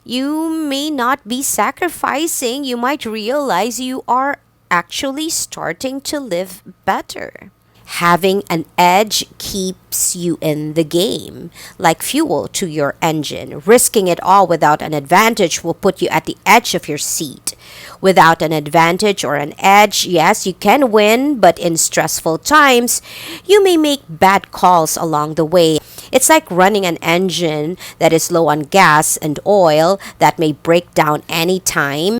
you may not be sacrificing, you might realize you are actually starting to live better. Having an edge keeps you in the game, like fuel to your engine. Risking it all without an advantage will put you at the edge of your seat. Without an advantage or an edge, yes, you can win, but in stressful times, you may make bad calls along the way. It's like running an engine that is low on gas and oil that may break down anytime.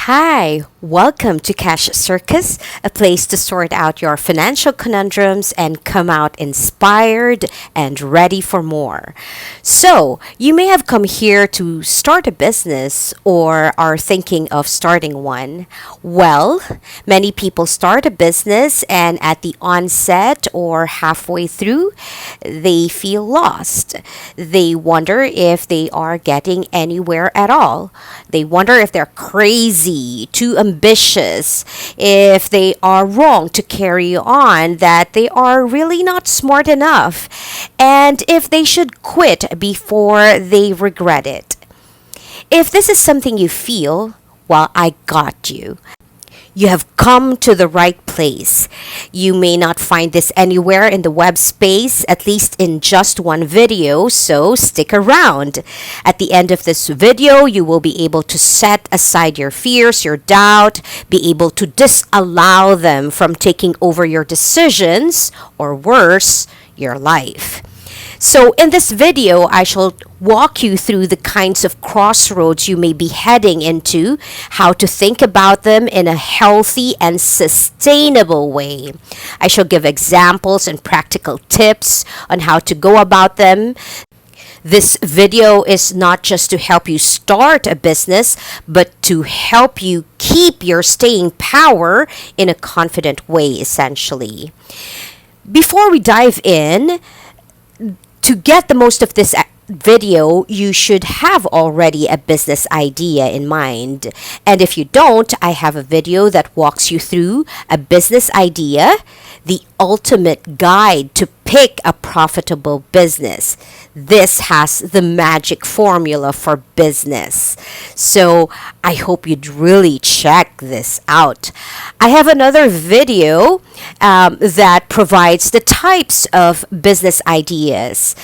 Hi, welcome to Cash Circus, a place to sort out your financial conundrums and come out inspired and ready for more. So, you may have come here to start a business or are thinking of starting one. Well, many people start a business and at the onset or halfway through, they feel lost. They wonder if they are getting anywhere at all. They wonder if they're crazy, too ambitious, if they are wrong to carry on, that they are really not smart enough, and if they should quit before they regret it. If this is something you feel, well, I got you. You have come to the right place. You may not find this anywhere in the web space, at least in just one video, so stick around. At the end of this video, you will be able to set aside your fears, your doubt, be able to disallow them from taking over your decisions, or worse, your life. So, in this video, I shall walk you through the kinds of crossroads you may be heading into, how to think about them in a healthy and sustainable way. I shall give examples and practical tips on how to go about them. This video is not just to help you start a business, but to help you keep your staying power in a confident way, essentially. Before we dive in, to get the most of this video, you should have already a business idea in mind. And if you don't, I have a video that walks you through a business idea, the ultimate guide to pick a profitable business. This has the magic formula for business. So I hope you'd really check this out. I have another video that provides the types of business ideas.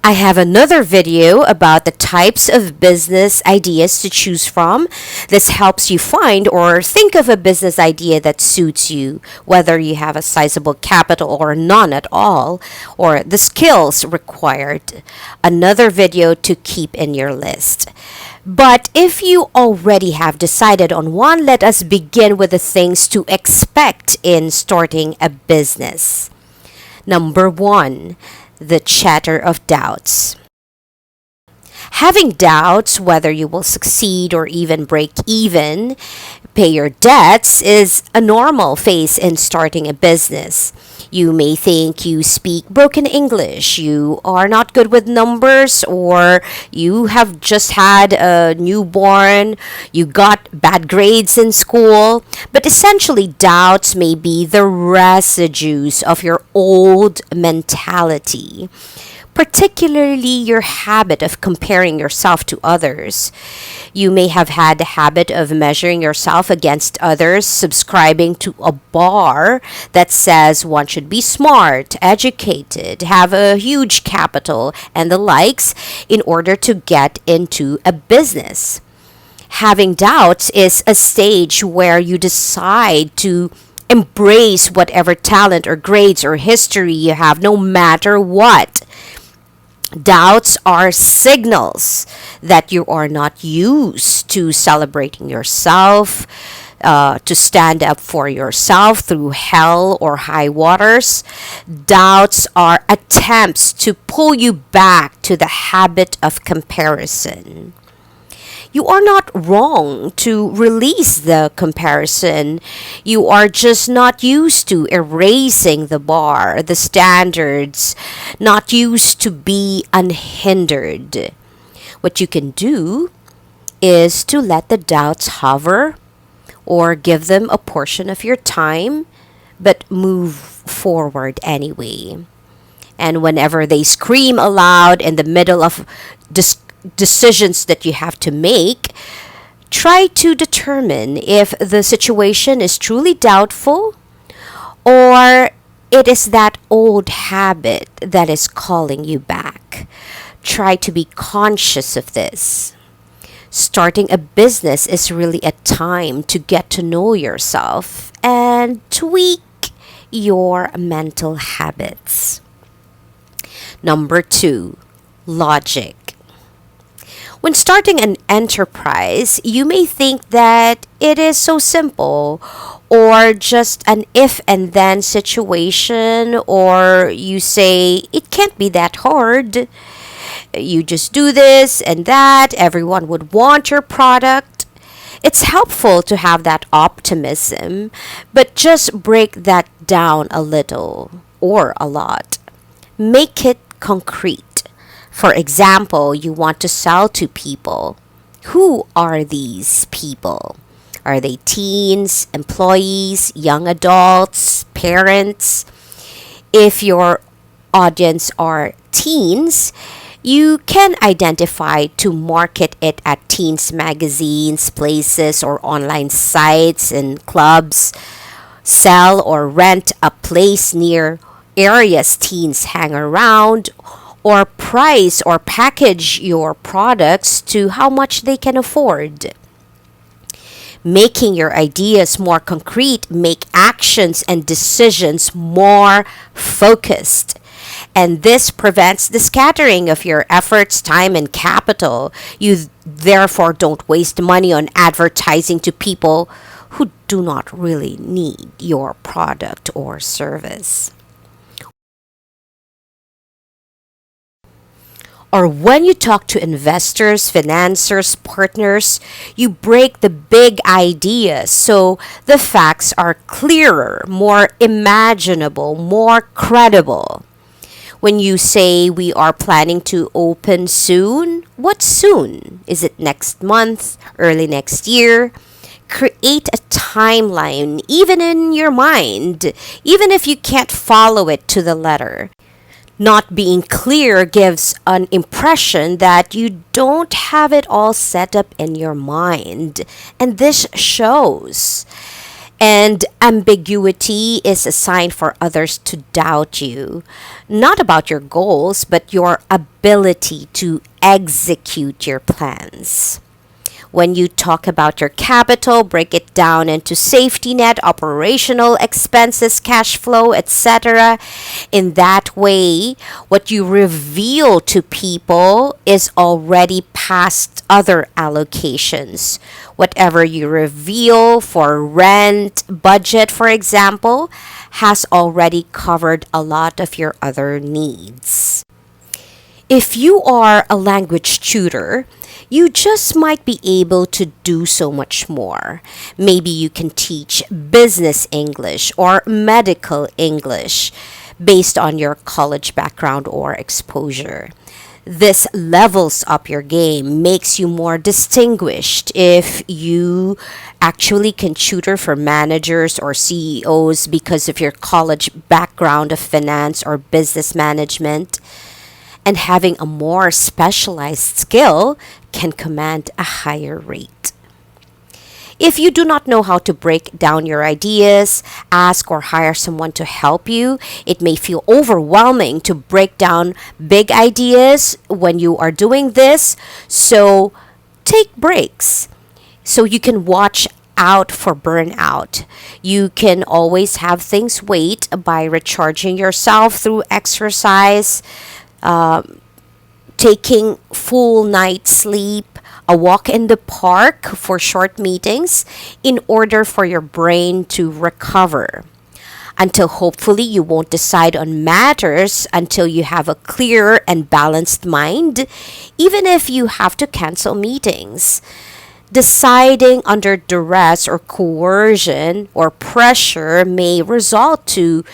I have another video about the types of business ideas to choose from. This helps you find or think of a business idea that suits you, whether you have a sizable capital or none at all, or the skills required. Another video to keep in your list. But if you already have decided on one, let us begin with the things to expect in starting a business. Number one, the chatter of doubts. Having doubts whether you will succeed or even break even, pay your debts, is a normal phase in starting a business. You may think you speak broken English, you are not good with numbers, or you have just had a newborn, you got bad grades in school. But essentially, doubts may be the residues of your old mentality, particularly your habit of comparing yourself to others. You may have had the habit of measuring yourself against others, subscribing to a bar that says one should be smart, educated, have a huge capital, and the likes in order to get into a business. Having doubts is a stage where you decide to embrace whatever talent or grades or history you have, no matter what. Doubts are signals that you are not used to celebrating yourself, to stand up for yourself through hell or high waters. Doubts are attempts to pull you back to the habit of comparison. You are not wrong to release the comparison. You are just not used to erasing the bar, the standards, not used to be unhindered. What you can do is to let the doubts hover or give them a portion of your time, but move forward anyway. And whenever they scream aloud in the middle of dis- decisions that you have to make, try to determine if the situation is truly doubtful or it is that old habit that is calling you back. Try to be conscious of this. Starting a business is really a time to get to know yourself and tweak your mental habits. Number two, logic. When starting an enterprise, you may think that it is so simple or just an if and then situation, or you say it can't be that hard. You just do this and that, everyone would want your product. It's helpful to have that optimism, but just break that down a little or a lot. Make it concrete. For example, you want to sell to people. Who are these people? Are they teens, employees, young adults, parents? If your audience are teens, you can identify to market it at teens magazines, places, or online sites and clubs. Sell or rent a place near areas teens hang around, or price or package your products to how much they can afford. Making your ideas more concrete make actions and decisions more focused. And this prevents the scattering of your efforts, time, and capital. You therefore don't waste money on advertising to people who do not really need your product or service. Or when you talk to investors, financiers, partners, you break the big ideas so the facts are clearer, more imaginable, more credible. When you say we are planning to open soon, what soon? Is it next month, early next year? Create a timeline, even in your mind, even if you can't follow it to the letter. Not being clear gives an impression that you don't have it all set up in your mind, and this shows. And ambiguity is a sign for others to doubt you, not about your goals, but your ability to execute your plans. When you talk about your capital, break it down into safety net, operational expenses, cash flow, etc. In that way, what you reveal to people is already past other allocations. Whatever you reveal for rent, budget, for example, has already covered a lot of your other needs. If you are a language tutor, you just might be able to do so much more. Maybe you can teach business English or medical English based on your college background or exposure. This levels up your game, makes you more distinguished if you actually can tutor for managers or CEOs because of your college background of finance or business management. And having a more specialized skill can command a higher rate. If you do not know how to break down your ideas, ask or hire someone to help you. It may feel overwhelming to break down big ideas when you are doing this, so take breaks so you can watch out for burnout. You can always have things wait by recharging yourself through exercise, taking full night sleep, a walk in the park for short meetings in order for your brain to recover. Until hopefully you won't decide on matters until you have a clear and balanced mind, even if you have to cancel meetings. Deciding under duress or coercion or pressure may result to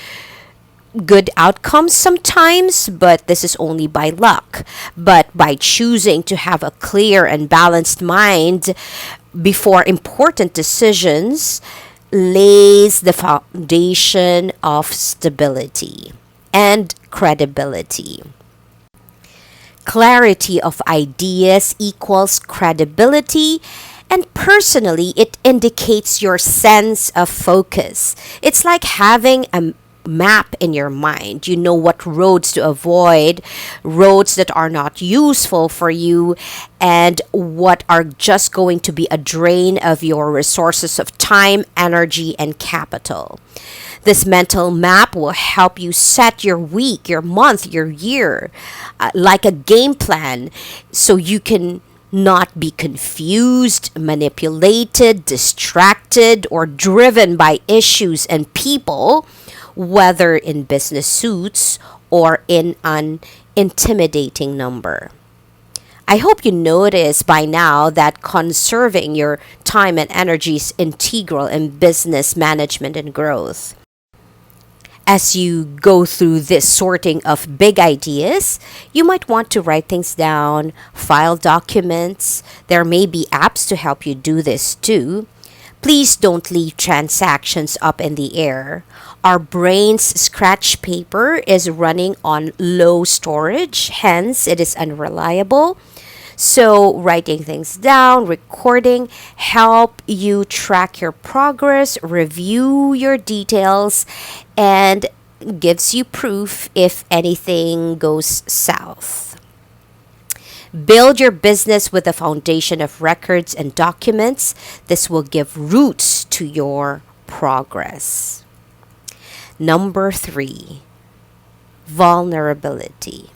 good outcomes sometimes, but this is only by luck. But by choosing to have a clear and balanced mind before important decisions lays the foundation of stability. and credibility. Clarity of ideas equals credibility, and personally, it indicates your sense of focus. It's like having a map in your mind. You know what roads to avoid, roads that are not useful for you, and what are just going to be a drain of your resources of time, energy, and capital. This mental map will help you set your week, your month, your year, like a game plan, so you can not be confused, manipulated, distracted, or driven by issues and people, whether in business suits or in an intimidating number. I hope you notice by now that conserving your time and energy is integral in business management and growth. As you go through this sorting of big ideas, you might want to write things down, file documents. There may be apps to help you do this too. Please don't leave transactions up in the air. Our brain's scratch paper is running on low storage, hence, it is unreliable. So, writing things down, recording, help you track your progress, review your details, and gives you proof if anything goes south. Build your business with a foundation of records and documents. This will give roots to your progress. Number 3, vulnerability.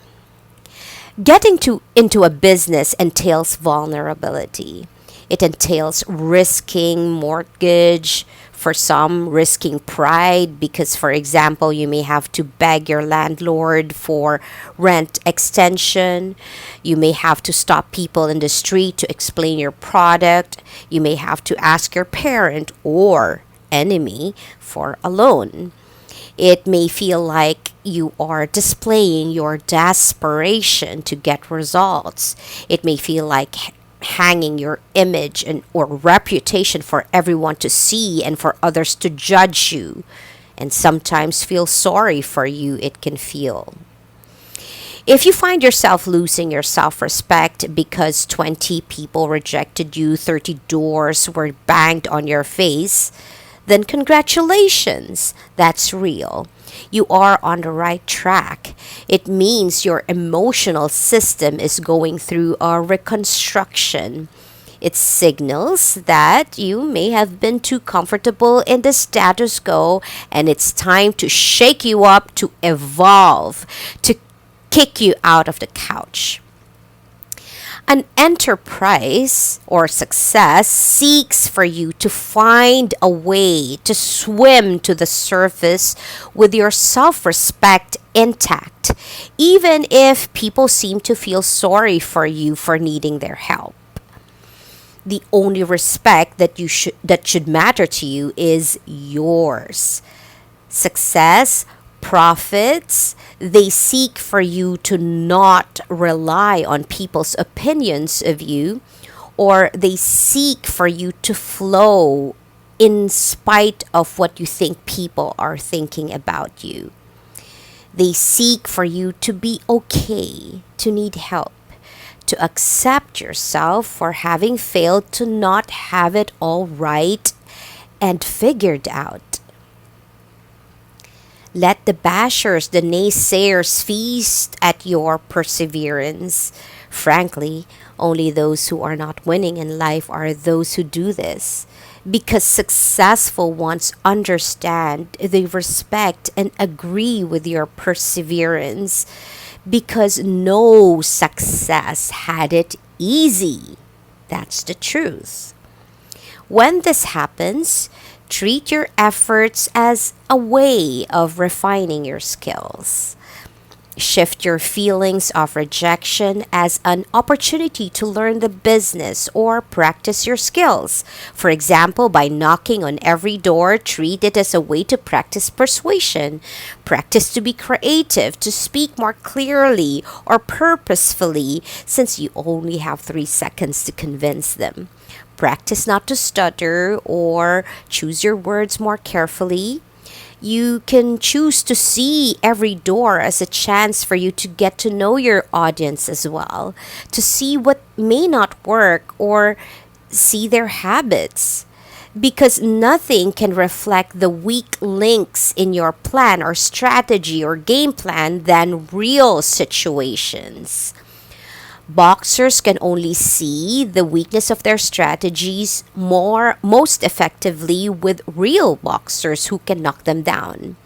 Into a business entails vulnerability. It entails risking mortgage, for some risking pride because, for example, you may have to beg your landlord for rent extension. You may have to stop people in the street to explain your product. You may have to ask your parent or enemy for a loan. It may feel like you are displaying your desperation to get results. It may feel like hanging your image and or reputation for everyone to see and for others to judge you, and sometimes feel sorry for you. It can feel. If you find yourself losing your self-respect because 20 people rejected you, 30 doors were banged on your face, then congratulations, that's real. You are on the right track. It means your emotional system is going through a reconstruction. It signals that you may have been too comfortable in the status quo and it's time to shake you up, to evolve, to kick you out of the couch. An enterprise or success seeks for you to find a way to swim to the surface with your self respect intact, even if people seem to feel sorry for you for needing their help. The only respect that should matter to you is yours. Success, profits, they seek for you to not rely on people's opinions of you, or they seek for you to flow in spite of what you think people are thinking about you. They seek for you to be okay, to need help, to accept yourself for having failed to not have it all right and figured out. Let the bashers, the naysayers feast at your perseverance. Frankly, only those who are not winning in life are those who do this. Because successful ones understand, they respect and agree with your perseverance. Because no success had it easy. That's the truth. When this happens, treat your efforts as a way of refining your skills. Shift your feelings of rejection as an opportunity to learn the business or practice your skills. For example, by knocking on every door, treat it as a way to practice persuasion. Practice to be creative, to speak more clearly or purposefully, since you only have 3 seconds to convince them. Practice not to stutter or choose your words more carefully. You can choose to see every door as a chance for you to get to know your audience as well, to see what may not work or see their habits. Because nothing can reflect the weak links in your plan or strategy or game plan than real situations. Boxers can only see the weakness of their strategies most effectively with real boxers who can knock them down.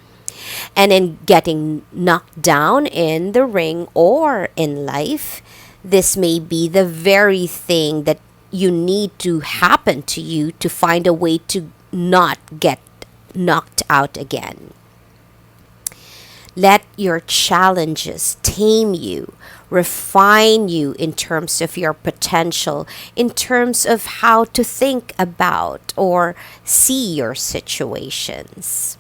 And in getting knocked down in the ring or in life, this may be the very thing that you need to happen to you to find a way to not get knocked out again. Let your challenges tame you, refine you in terms of your potential, in terms of how to think about or see your situations.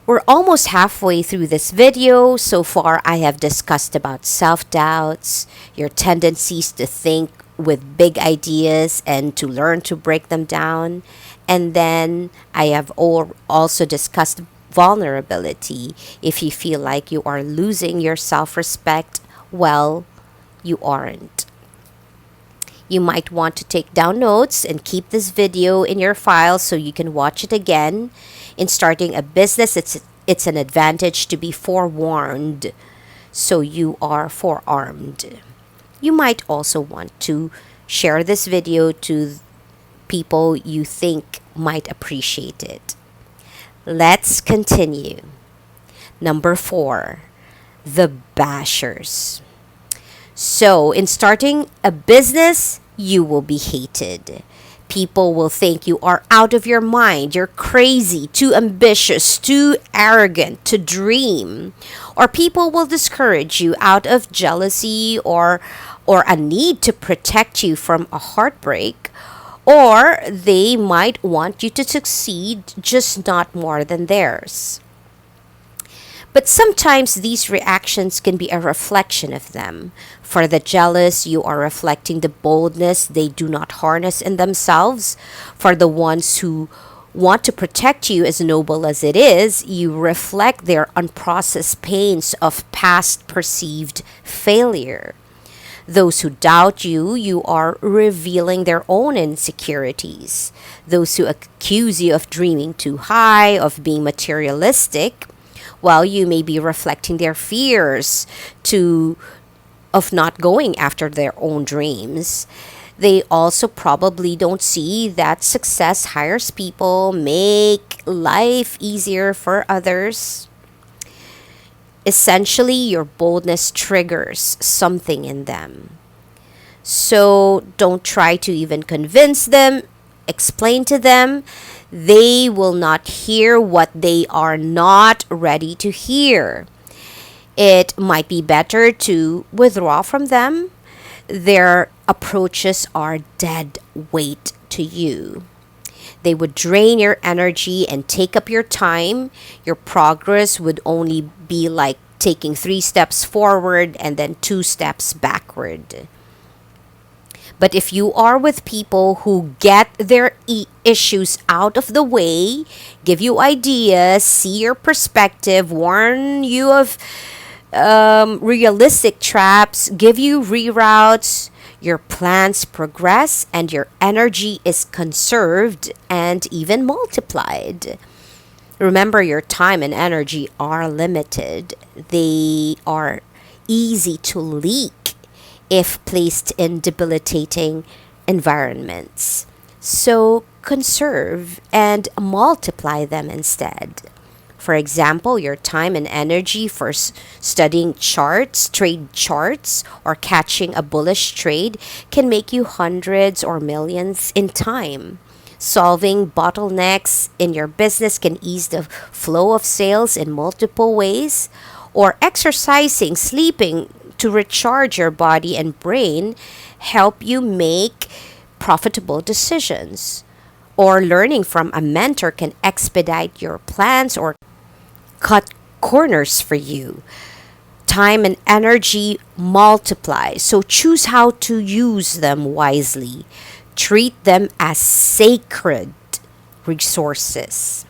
We're almost halfway through this video. So far, I have discussed about self-doubts, your tendencies to think with big ideas and to learn to break them down. And then I have also discussed vulnerability. If you feel like you are losing your self-respect, well, you aren't. You might want to take down notes and keep this video in your file so you can watch it again. In starting a business, it's an advantage to be forewarned, so you are forearmed. You might also want to share this video to people you think might appreciate it. Let's continue. Number 4, the bashers. So, in starting a business, you will be hated. People will think you are out of your mind, you're crazy, too ambitious, too arrogant to dream. Or people will discourage you out of jealousy or a need to protect you from a heartbreak. Or they might want you to succeed, just not more than theirs. But sometimes these reactions can be a reflection of them. For the jealous, you are reflecting the boldness they do not harness in themselves. For the ones who want to protect you, as noble as it is, you reflect their unprocessed pains of past perceived failure. Those who doubt you, you are revealing their own insecurities. Those who accuse you of dreaming too high, of being materialistic, well, you may be reflecting their fears of not going after their own dreams. They also probably don't see that success hires people, make life easier for others. Essentially, your boldness triggers something in them. So don't try to even convince them, explain to them. They will not hear what they are not ready to hear. It might be better to withdraw from them. Their approaches are dead weight to you. They would drain your energy and take up your time. Your progress would only be like taking 3 steps forward and then 2 steps backward. But if you are with people who get their issues out of the way, give you ideas, see your perspective, warn you of realistic traps, give you reroutes, your plans progress, and your energy is conserved and even multiplied. Remember, your time and energy are limited. They are easy to leak if placed in debilitating environments. So conserve and multiply them instead. For example, your time and energy for studying charts, trade charts, or catching a bullish trade can make you hundreds or millions in time. Solving bottlenecks in your business can ease the flow of sales in multiple ways, or exercising, sleeping to recharge your body and brain help you make profitable decisions. Or learning from a mentor can expedite your plans or cut corners for you. Time and energy multiply, so choose how to use them wisely. Treat them as sacred resources.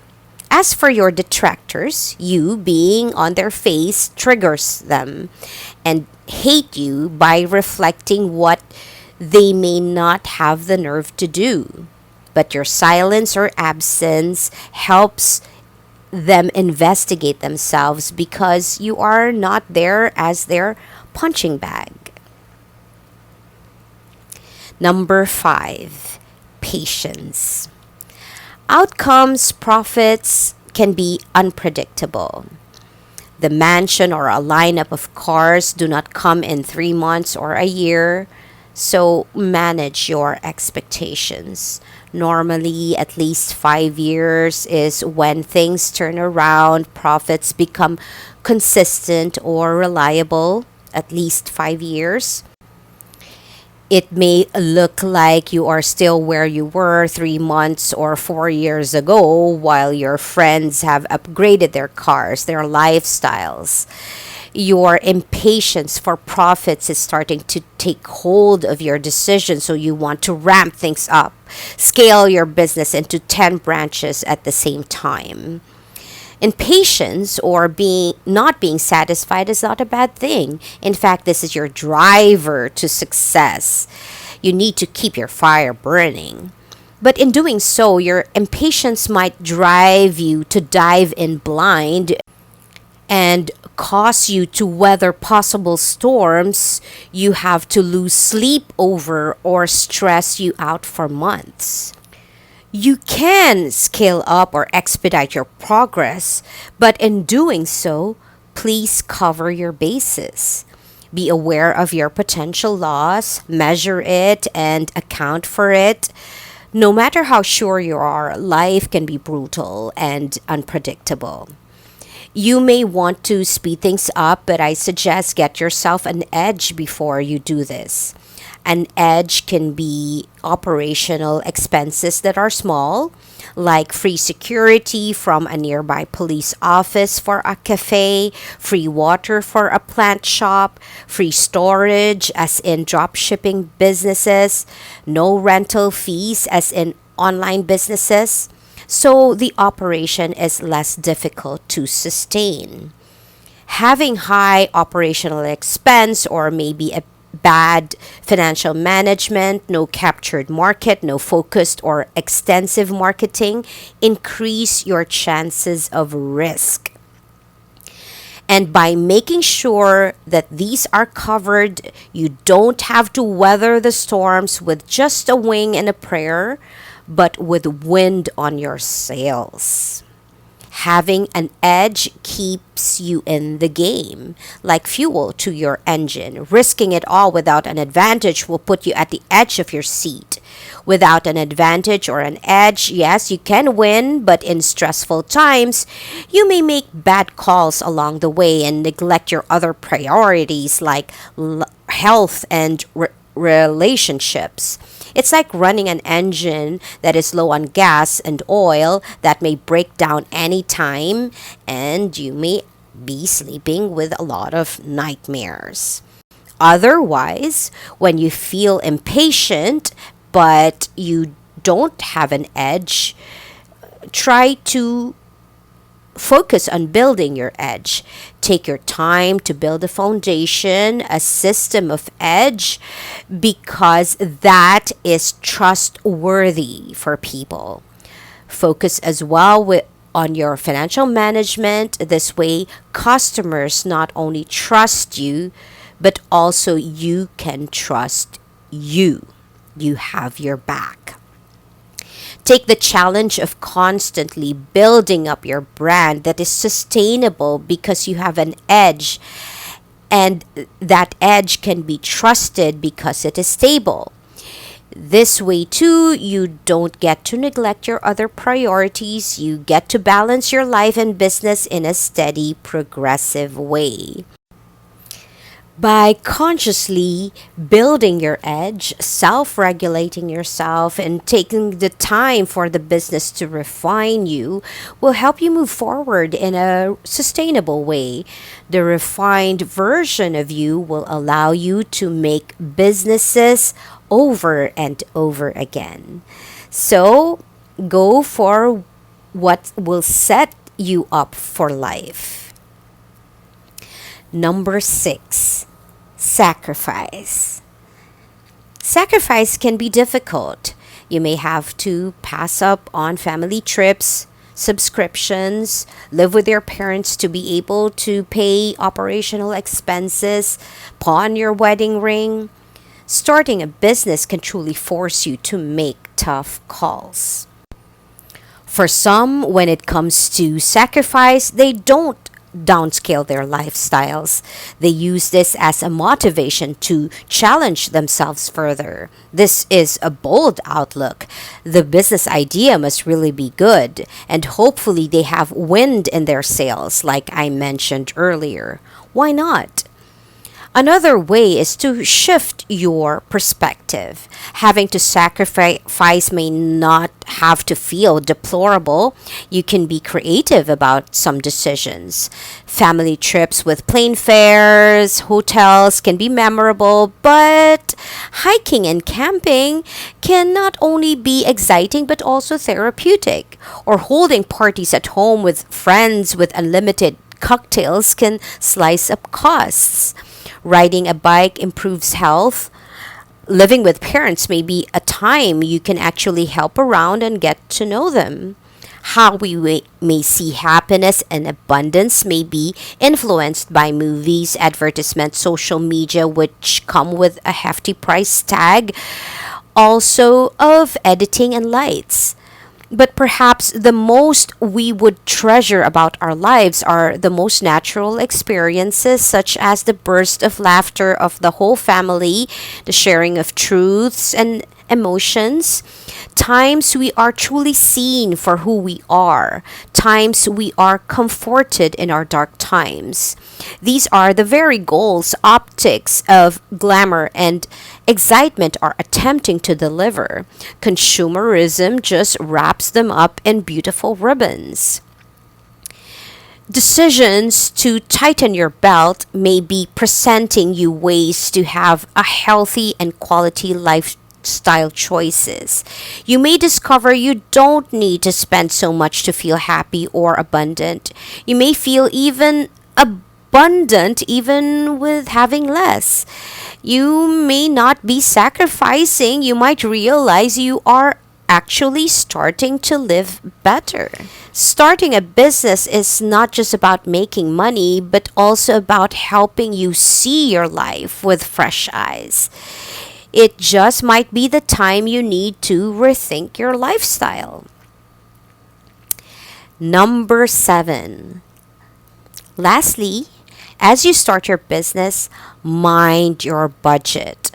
As for your detractors, you being on their face triggers them and hate you by reflecting what they may not have the nerve to do. But your silence or absence helps them investigate themselves because you are not there as their punching bag. Number five, patience. Outcomes, profits can be unpredictable. The mansion or a lineup of cars do not come in 3 months or a year, so manage your expectations. Normally, at least 5 years is when things turn around, profits become consistent or reliable, at least 5 years. It may look like you are still where you were 3 months or 4 years ago, while your friends have upgraded their cars, their lifestyles. Your impatience for profits is starting to take hold of your decision, so you want to ramp things up, scale your business into 10 branches at the same time. Impatience or being not being satisfied is not a bad thing. In fact, this is your driver to success. You need to keep your fire burning. But in doing so, your impatience might drive you to dive in blind and cause you to weather possible storms you have to lose sleep over or stress you out for months. You can scale up or expedite your progress, but in doing so, please cover your bases. Be aware of your potential loss, measure it, and account for it. No matter how sure you are, life can be brutal and unpredictable. You may want to speed things up, but I suggest get yourself an edge before you do this. An edge can be operational expenses that are small, like free security from a nearby police office for a cafe, free water for a plant shop, free storage, as in drop shipping businesses, no rental fees, as in online businesses. So the operation is less difficult to sustain. Having high operational expense or maybe a bad financial management, no captured market, no focused or extensive marketing increase your chances of risk. And by making sure that these are covered, you don't have to weather the storms with just a wing and a prayer, but with wind on your sails. Having an edge keeps you in the game, like fuel to your engine. Risking it all without an advantage will put you at the edge of your seat. Without an advantage or an edge, yes, you can win, but in stressful times, you may make bad calls along the way and neglect your other priorities like health and relationships. It's like running an engine that is low on gas and oil that may break down anytime, and you may be sleeping with a lot of nightmares. Otherwise, when you feel impatient but you don't have an edge, try to focus on building your edge. Take your time to build a foundation, a system of edge, because that is trustworthy for people. Focus as well on your financial management. This way, customers not only trust you, but also you can trust you. You have your back. Take the challenge of constantly building up your brand that is sustainable because you have an edge, and that edge can be trusted because it is stable. This way, too, you don't get to neglect your other priorities. You get to balance your life and business in a steady, progressive way. By consciously building your edge, self regulating yourself, and taking the time for the business to refine you will help you move forward in a sustainable way. The refined version of you will allow you to make businesses over and over again. So go for what will set you up for life. Number 6, sacrifice. Sacrifice can be difficult. You may have to pass up on family trips, subscriptions, live with your parents to be able to pay operational expenses, pawn your wedding ring. Starting a business can truly force you to make tough calls. For some, when it comes to sacrifice, they don't downscale their lifestyles. They use this as a motivation to challenge themselves further. This is a bold outlook. The business idea must really be good, and hopefully they have wind in their sails, like I mentioned earlier. Why not? Another way is to shift your perspective. Having to sacrifice may not have to feel deplorable. You can be creative about some decisions. Family trips with plane fares, hotels can be memorable, but hiking and camping can not only be exciting but also therapeutic. Or holding parties at home with friends with unlimited cocktails can slice up costs. Riding a bike improves health. Living with parents may be a time you can actually help around and get to know them. How we may see happiness and abundance may be influenced by movies, advertisements, social media, which come with a hefty price tag, also of editing and lights. But perhaps the most we would treasure about our lives are the most natural experiences, such as the burst of laughter of the whole family, the sharing of truths and emotions, times we are truly seen for who we are, times we are comforted in our dark times. These are the very goals optics of glamour and excitement are attempting to deliver. Consumerism just wraps them up in beautiful ribbons. Decisions to tighten your belt may be presenting you ways to have a healthy and quality lifestyle choices. You may discover you don't need to spend so much to feel happy or abundant. You may feel even abundant even with having less. You may not be sacrificing. You might realize you are actually starting to live better. Starting a business is not just about making money, but also about helping you see your life with fresh eyes. It just might be the time you need to rethink your lifestyle. Number 7. Lastly, as you start your business, mind your budget.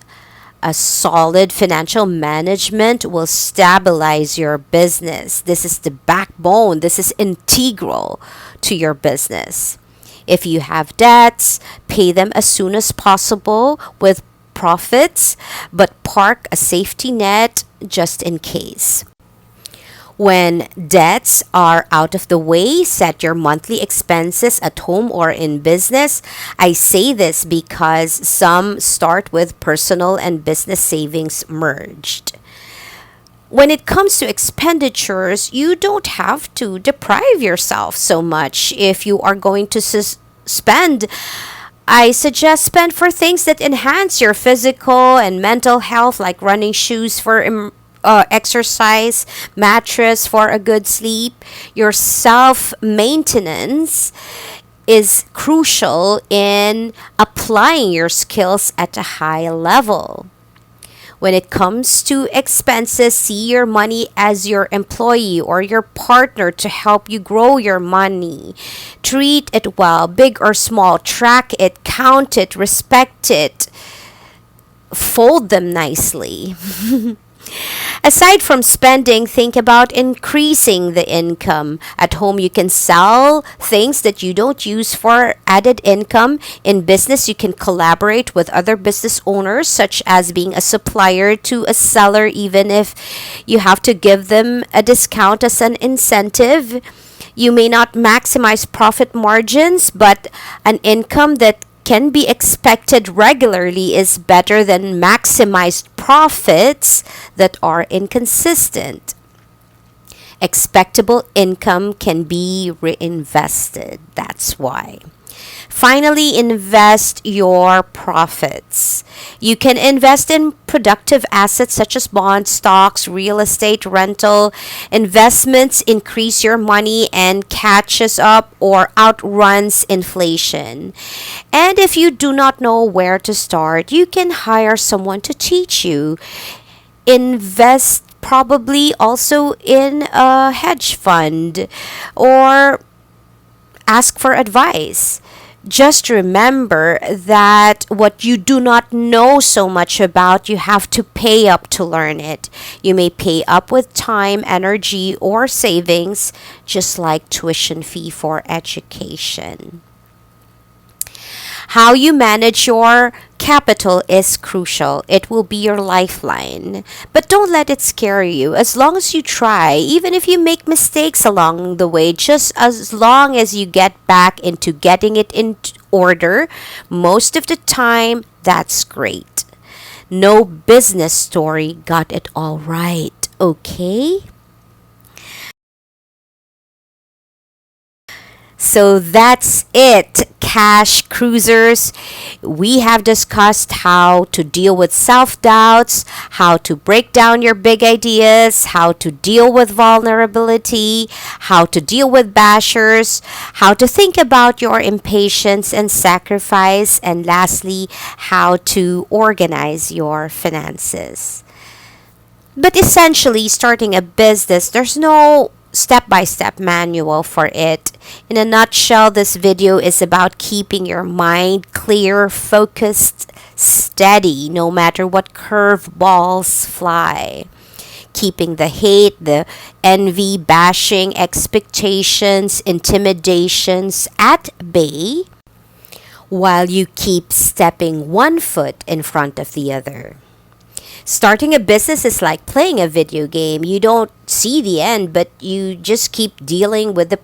A solid financial management will stabilize your business. This is the backbone, this is integral to your business. If you have debts, pay them as soon as possible with profits, but park a safety net just in case. When debts are out of the way, set your monthly expenses at home or in business. I say this because some start with personal and business savings merged. When it comes to expenditures, you don't have to deprive yourself so much. If you are going to spend, I suggest spend for things that enhance your physical and mental health, like running shoes for exercise, mattress for a good sleep. Your self maintenance is crucial in applying your skills at a high level. When it comes to expenses, see your money as your employee or your partner to help you grow your money. Treat it well, big or small. Track it, count it, respect it. Fold them nicely. Aside from spending, think about increasing the income. At home, you can sell things that you don't use for added income. In business, you can collaborate with other business owners, such as being a supplier to a seller, even if you have to give them a discount as an incentive. You may not maximize profit margins, but an income that can be expected regularly is better than maximized profits that are inconsistent. Expectable income can be reinvested. That's why. Finally, invest your profits. You can invest in productive assets such as bonds, stocks, real estate, rental. Investments increase your money and catches up or outruns inflation. And if you do not know where to start, you can hire someone to teach you. Invest probably also in a hedge fund or ask for advice. Just remember that what you do not know so much about, you have to pay up to learn it. You may pay up with time, energy, or savings, just like tuition fee for education. How you manage your capital is crucial. It will be your lifeline. But don't let it scare you. As long as you try, even if you make mistakes along the way, just as long as you get back into getting it in order, most of the time, that's great. No business story got it all right, okay? So that's it, cash cruisers. We have discussed how to deal with self doubts, how to break down your big ideas, how to deal with vulnerability, how to deal with bashers, how to think about your impatience and sacrifice, and lastly, how to organize your finances. But essentially, starting a business, there's no step by step manual for it. In a nutshell, this video is about keeping your mind clear, focused, steady, no matter what curveballs fly. Keeping the hate, the envy, bashing, expectations, intimidations at bay while you keep stepping one foot in front of the other. Starting a business is like playing a video game. You don't see the end, but you just keep dealing with the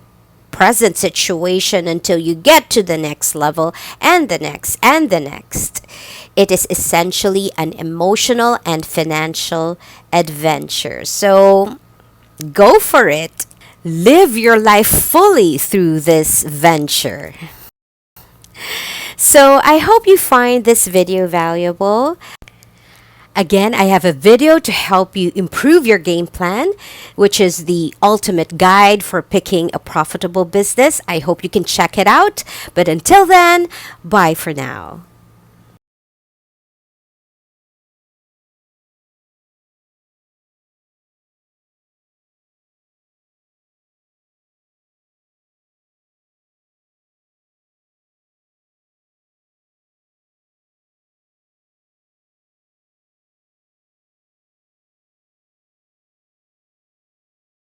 present situation until you get to the next level and the next and the next. It is essentially an emotional and financial adventure. So go for it. Live your life fully through this venture. So I hope you find this video valuable. Again, I have a video to help you improve your game plan, which is the ultimate guide for picking a profitable business. I hope you can check it out. But until then, bye for now.